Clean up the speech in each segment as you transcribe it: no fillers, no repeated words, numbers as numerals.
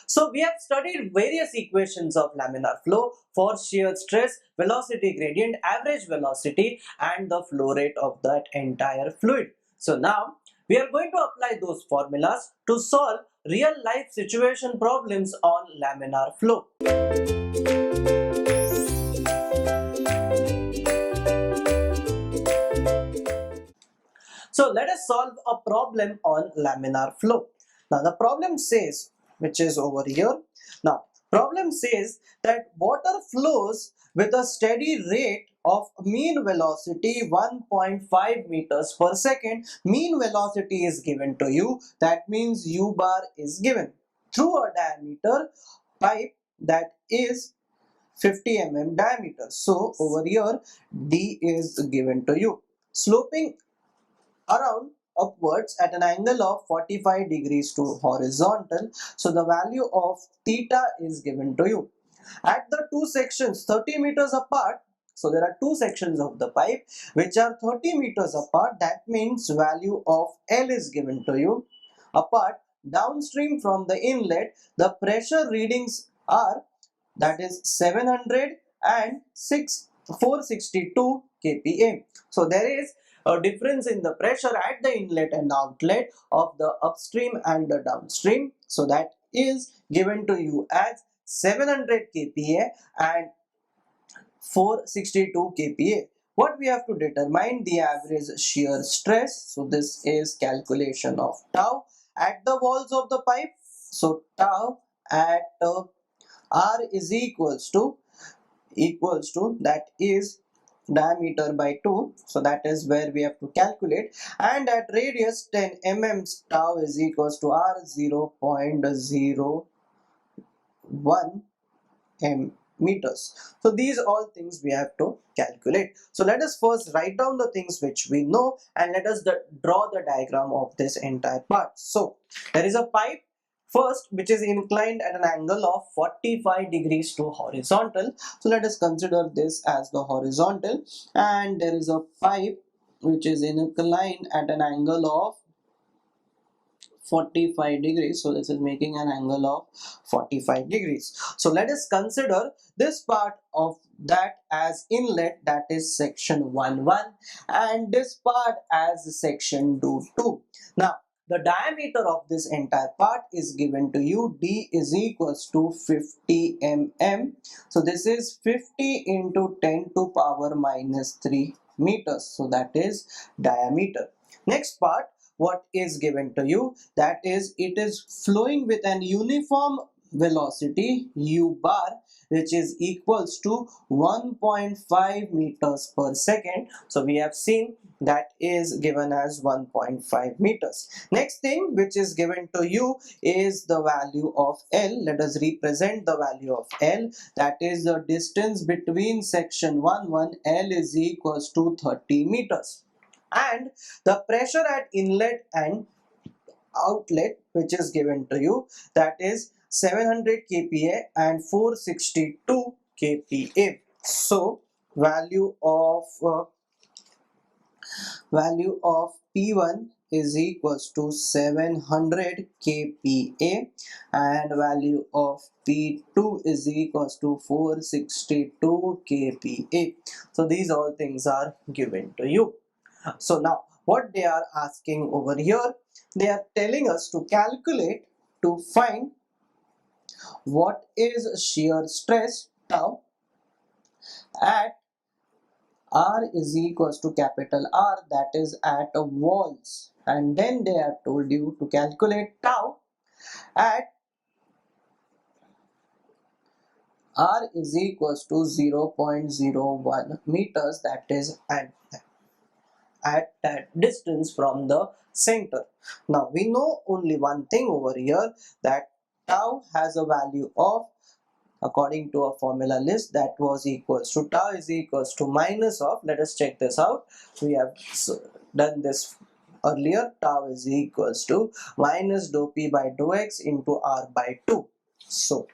So we have studied various equations of laminar flow for shear stress, velocity gradient, average velocity and the flow rate of that entire fluid. So now we are going to apply those formulas to solve real life situation problems on laminar flow. So let us solve a problem on laminar flow. Now the problem says, which is over here. Now problem says that water flows with a steady rate of mean velocity 1.5 meters per second. Mean velocity is given to you. That means U bar is given through a diameter pipe that is 50 mm diameter. So over here D is given to you. Sloping around upwards at an angle of 45 degrees to horizontal. So the value of theta is given to you. At the two sections 30 meters apart, so there are two sections of the pipe which are 30 meters apart. That means value of L is given to you. Apart, downstream from the inlet, the pressure readings are, that is 700 and 462 kPa. So there is a difference in the pressure at the inlet and outlet of the upstream and the downstream. So that is given to you as 700 kPa and 462 kPa. What we have to determine the average shear stress. So this is calculation of tau at the walls of the pipe. So tau at R is equals to that is diameter by 2, so that is where we have to calculate, and at radius 10 mm tau is equals to R 0.01 m meters. So these all things we have to calculate. So let us first write down the things which we know and let us draw the diagram of this entire part. So there is a pipe first which is inclined at an angle of 45 degrees to horizontal. So let us consider this as the horizontal, and there is a pipe which is inclined at an angle of 45 degrees. So this is making an angle of 45 degrees. So let us consider this part of that as inlet, that is section 1 and this part as section 2. Now the diameter of this entire part is given to you. D is equals to 50 mm. So this is 50 into 10 to power minus 3 meters. So that is diameter. Next part, what is given to you, that is it is flowing with an uniform velocity U bar which is equals to 1.5 meters per second. So we have seen that is given as 1.5 meters. Next thing which is given to you is the value of L. Let us represent the value of L, that is the distance between section 1 L is equals to 30 meters. And the pressure at inlet and outlet which is given to you, that is 700 kPa and 462 kPa. So value of P1 is equals to 700 kPa and value of P2 is equals to 462 kPa. So these all things are given to you. So now what they are asking over here, they are telling us to calculate, to find what is shear stress tau at R is equals to capital R, that is at walls, and then they have told you to calculate tau at R is equals to 0.01 meters, that is at that distance from the center. Now we know only one thing over here, that tau has a value of, according to a formula list, that was equals to tau is equals to minus of, let us check this out, we have done this earlier, tau is equals to minus dou p by dou x into r by 2. So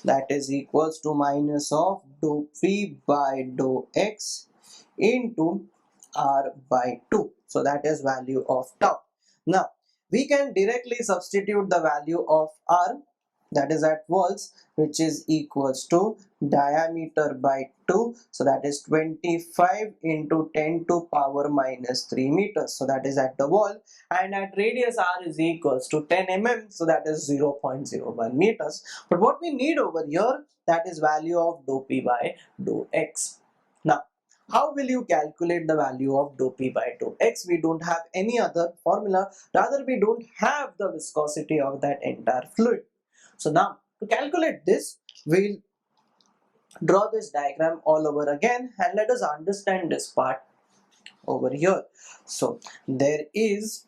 that is equals to minus of dou p by dou x into r by 2. So that is value of tau. Now we can directly substitute the value of r that is at walls, which is equals to diameter by 2, so that is 25 into 10 to power minus 3 meters, so that is at the wall, and at radius r is equals to 10 mm, so that is 0.01 meters. But what we need over here, that is value of dou p by dou x. Now how will you calculate the value of dou p by dou x? We don't have any other formula, rather we don't have the viscosity of that entire fluid. So now to calculate this, we'll draw this diagram all over again, and let us understand this part over here. So there is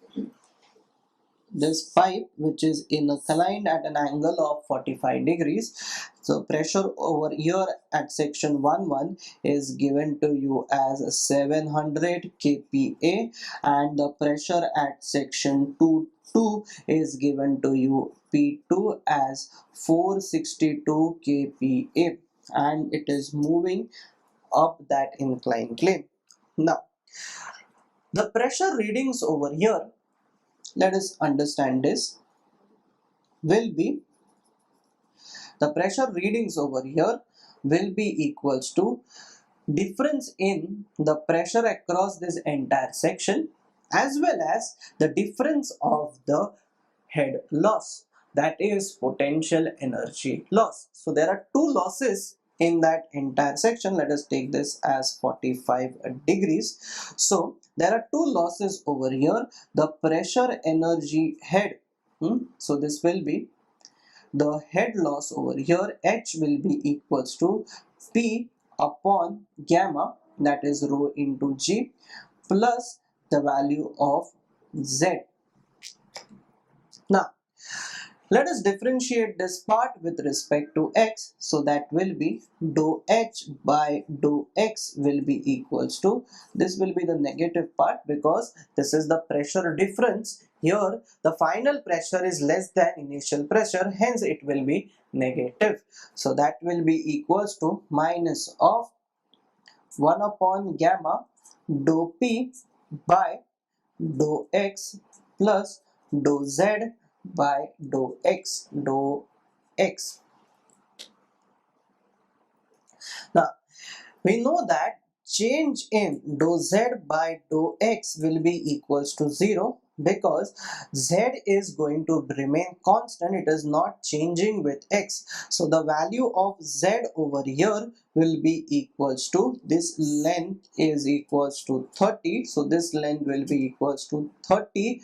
this pipe which is inclined at an angle of 45 degrees. So pressure over here at section 11 is given to you as 700 kPa, and the pressure at section 2 is given to you P2 as 462 kPa, and it is moving up that inclined plane. Now the pressure readings over here, let us understand this, will be, the pressure readings over here will be equals to difference in the pressure across this entire section as well as the difference of the head loss, that is potential energy loss. So there are two losses in that entire section. Let us take this as 45 degrees. So there are two losses over here, the pressure energy head. So this will be the head loss over here, H will be equals to P upon gamma, that is rho into G, plus the value of Z. Now let us differentiate this part with respect to x, so that will be dou h by dou x will be equals to, this will be the negative part because this is the pressure difference. Here the final pressure is less than initial pressure, hence it will be negative. So that will be equals to minus of 1 upon gamma dou p by dou x plus dou z by dou x. Now we know that change in dou z by dou x will be equals to 0 because z is going to remain constant, it is not changing with x. So the value of z over here will be equals to, this length is equals to 30, so this length will be equals to 30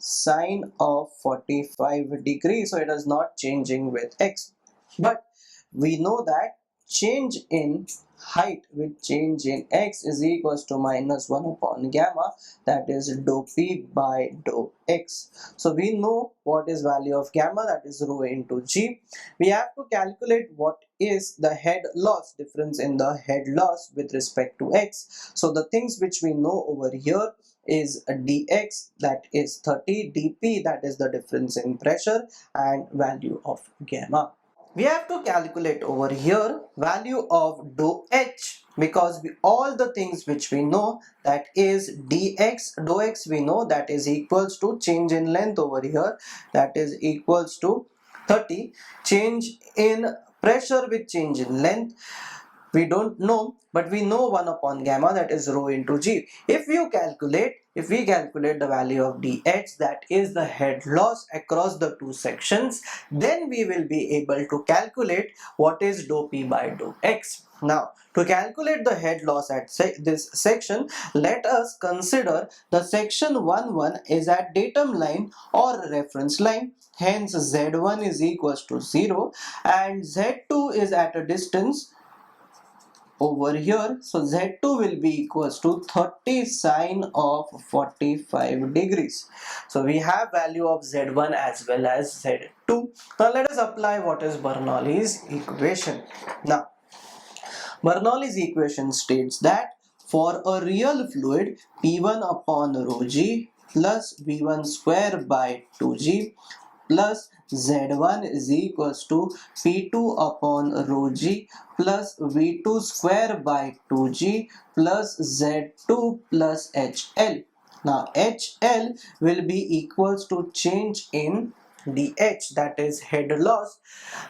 sine of 45 degrees, so it is not changing with x. But we know that change in height with change in x is equals to minus 1 upon gamma, that is dou p by dou x. So we know what is value of gamma, that is rho into g. We have to calculate what is the head loss, difference in the head loss with respect to x. So the things which we know over here is dx, that is 30, dp, that is the difference in pressure, and value of gamma. We have to calculate over here value of dou h, because all the things which we know, that is dx, dou x we know, that is equals to change in length over here, that is equals to 30, change in pressure with change in length we don't know, but we know 1 upon gamma, that is rho into g. If we calculate the value of dh, that is the head loss across the two sections, then we will be able to calculate what is dou p by dou x. Now to calculate the head loss at this section, let us consider the section 11 is at datum line or reference line, hence z1 is equals to 0 and z2 is at a distance over here. So z2 will be equals to 30 sine of 45 degrees. So we have value of z1 as well as z2. Now let us apply what is Bernoulli's equation. Now Bernoulli's equation states that for a real fluid, P1 upon rho g plus V1 square by 2g plus Z1 is equals to P2 upon rho g plus V2 square by 2g plus Z2 plus HL. Now HL will be equals to change in dH, that is head loss.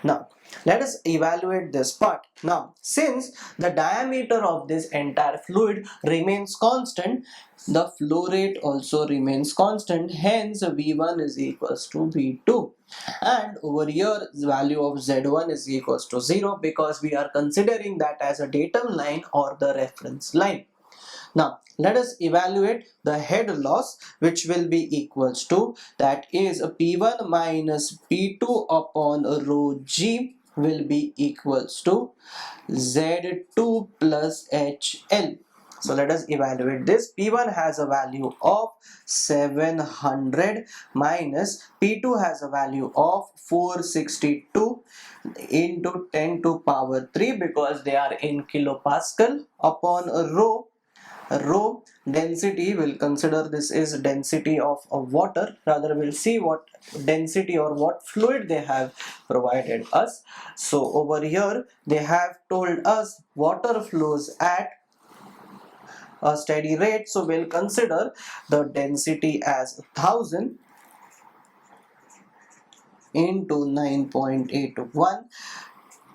Now let us evaluate this part. Now since the diameter of this entire fluid remains constant, the flow rate also remains constant, hence V1 is equals to V2, and over here the value of Z1 is equals to 0 because we are considering that as a datum line or the reference line. Now let us evaluate the head loss, which will be equals to, that is P1 minus P2 upon rho G will be equals to Z2 plus HL. So let us evaluate this. P1 has a value of 700 minus P2 has a value of 462 into 10 to power 3 because they are in kilopascal upon rho density. Will consider this is density of water, rather we'll see what density or what fluid they have provided us. So over here they have told us water flows at a steady rate, so we'll consider the density as 1000 into 9.81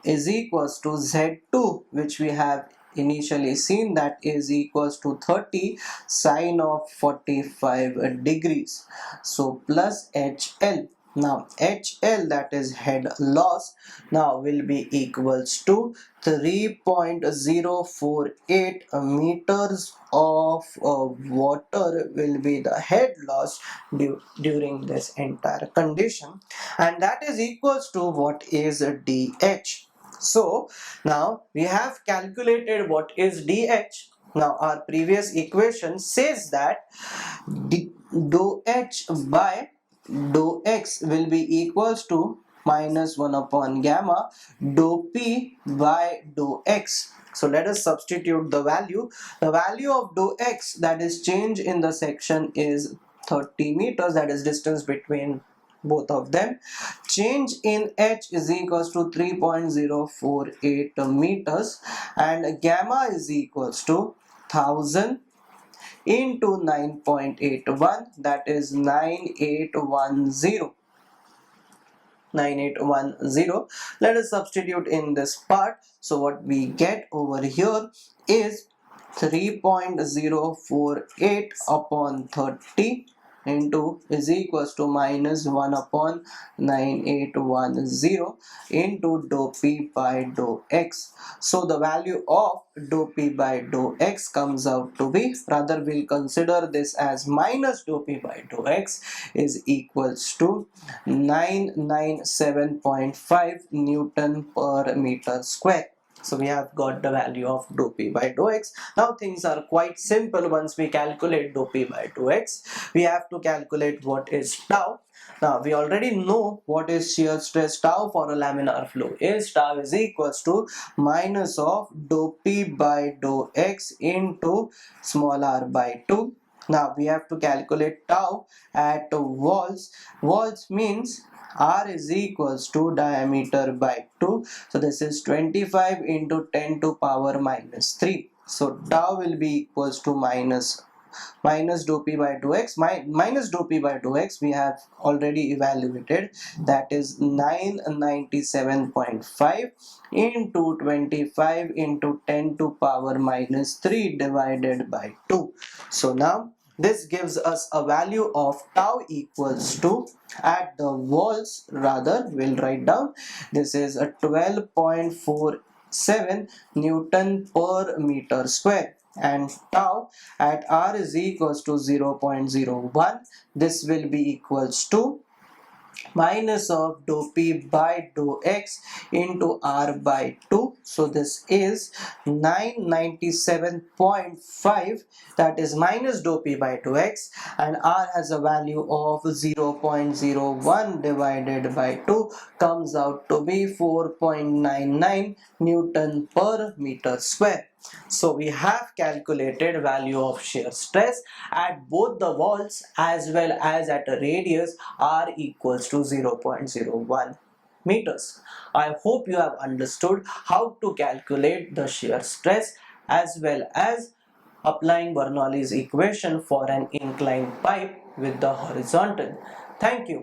is equals to Z2, which we have initially seen, that is equals to 30 sine of 45 degrees. So plus HL. Now HL, that is head loss, now will be equals to 3.048 meters of water will be the head loss during this entire condition, and that is equals to what is DH. So now we have calculated what is DH. Now our previous equation says that dou H by dou X will be equals to minus 1 upon gamma dou P by dou X. So let us substitute the value. The value of dou X, that is change in the section, is 30 meters, that is distance between both of them. Change in H is equals to 3.048 meters, and gamma is equals to 1000 into 9.81, that is 9810. Let us substitute in this part. So what we get over here is 3.048 upon 30 into is equals to minus 1 upon 9810 into dou P by dou X. So the value of dou P by dou X comes out to be, rather we'll consider this as minus dou P by dou X, is equals to 997.5 Newton per meter square. So we have got the value of dou P by dou X. Now things are quite simple. Once we calculate dou P by dou X, we have to calculate what is tau. Now we already know what is shear stress tau for a laminar flow. Tau is equals to minus of dou P by dou X into small r by 2. Now we have to calculate tau at walls. Walls means R is equals to diameter by 2. So this is 25 into 10 to power minus 3. So tau will be equals to minus dou P by dou X. Minus dou P by dou X we have already evaluated, that is 997.5 into 25 into 10 to power minus 3 divided by 2. So now this gives us a value of tau equals to, at the walls, rather we'll write down, this is a 12.47 Newton per meter square, and tau at R is equals to 0.01. This will be equals to minus of dou P by dou X into R by 2. So this is 997.5, that is minus dou P by dou X, and R has a value of 0.01 divided by 2, comes out to be 4.99 Newton per meter square. So we have calculated value of shear stress at both the walls as well as at a radius r equals to 0.01 meters. I hope you have understood how to calculate the shear stress as well as applying Bernoulli's equation for an inclined pipe with the horizontal. Thank you.